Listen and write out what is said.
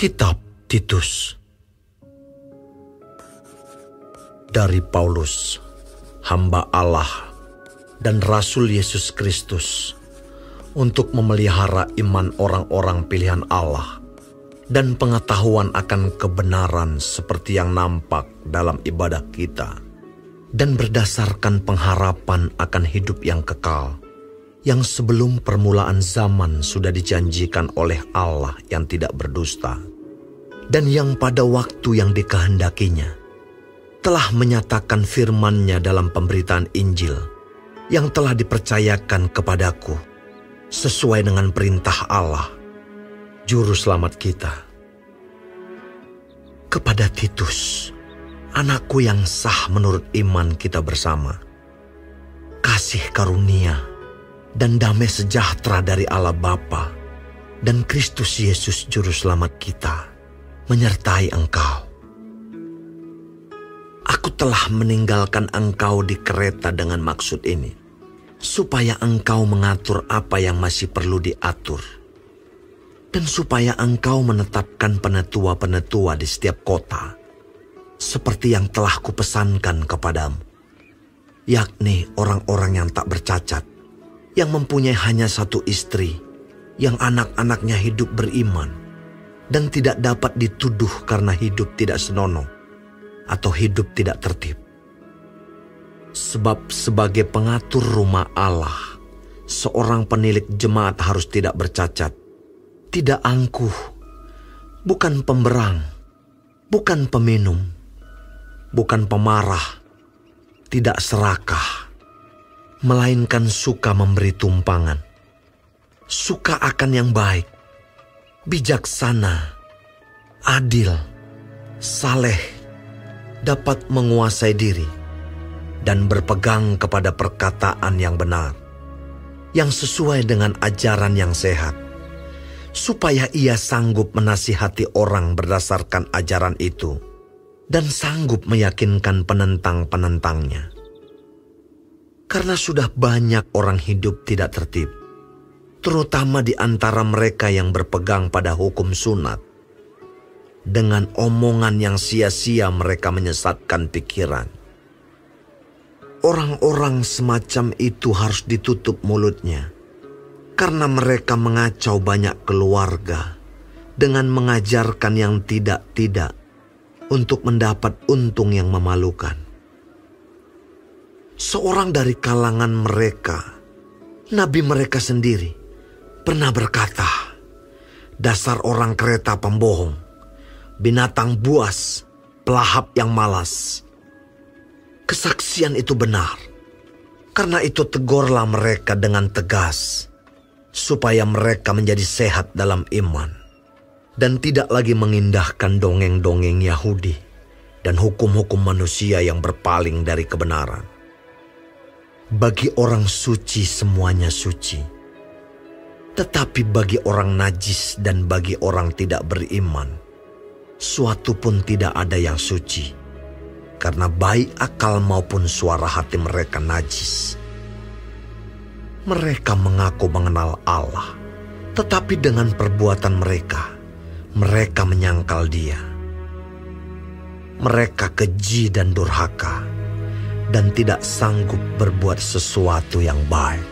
Kitab Titus. Dari Paulus, hamba Allah dan Rasul Yesus Kristus, untuk memelihara iman orang-orang pilihan Allah dan pengetahuan akan kebenaran seperti yang nampak dalam ibadah kita, dan berdasarkan pengharapan akan hidup yang kekal, yang sebelum permulaan zaman sudah dijanjikan oleh Allah yang tidak berdusta, dan yang pada waktu yang dikehendakinya telah menyatakan firman-Nya dalam pemberitaan Injil yang telah dipercayakan kepadaku sesuai dengan perintah Allah, Juru Selamat kita. Kepada Titus, anakku yang sah menurut iman kita bersama, kasih karunia dan damai sejahtera dari Allah Bapa dan Kristus Yesus Juru Selamat kita menyertai engkau. Aku telah meninggalkan engkau di Kreta dengan maksud ini, supaya engkau mengatur apa yang masih perlu diatur, dan supaya engkau menetapkan penetua-penetua di setiap kota, seperti yang telah kupesankan kepadamu, yakni orang-orang yang tak bercacat, yang mempunyai hanya satu istri, yang anak-anaknya hidup beriman, dan tidak dapat dituduh karena hidup tidak senonoh atau hidup tidak tertib. Sebab sebagai pengatur rumah Allah, seorang penilik jemaat harus tidak bercacat, tidak angkuh, bukan pemberang, bukan peminum, bukan pemarah, tidak serakah, melainkan suka memberi tumpangan, suka akan yang baik, bijaksana, adil, saleh, dapat menguasai diri, dan berpegang kepada perkataan yang benar, yang sesuai dengan ajaran yang sehat, supaya ia sanggup menasihati orang berdasarkan ajaran itu, dan sanggup meyakinkan penentang-penentangnya. Karena sudah banyak orang hidup tidak tertib, terutama di antara mereka yang berpegang pada hukum sunat. Dengan omongan yang sia-sia mereka menyesatkan pikiran. Orang-orang semacam itu harus ditutup mulutnya, karena mereka mengacau banyak keluarga dengan mengajarkan yang tidak-tidak untuk mendapat untung yang memalukan. Seorang dari kalangan mereka, nabi mereka sendiri, pernah berkata, "Dasar orang Kreta pembohong, binatang buas, pelahap yang malas." Kesaksian itu benar. Karena itu tegurlah mereka dengan tegas, supaya mereka menjadi sehat dalam iman, dan tidak lagi mengindahkan dongeng-dongeng Yahudi dan hukum-hukum manusia yang berpaling dari kebenaran. Bagi orang suci semuanya suci, tetapi bagi orang najis dan bagi orang tidak beriman, suatu pun tidak ada yang suci, karena baik akal maupun suara hati mereka najis. Mereka mengaku mengenal Allah, tetapi dengan perbuatan mereka, mereka menyangkal Dia. Mereka keji dan durhaka, dan tidak sanggup berbuat sesuatu yang baik.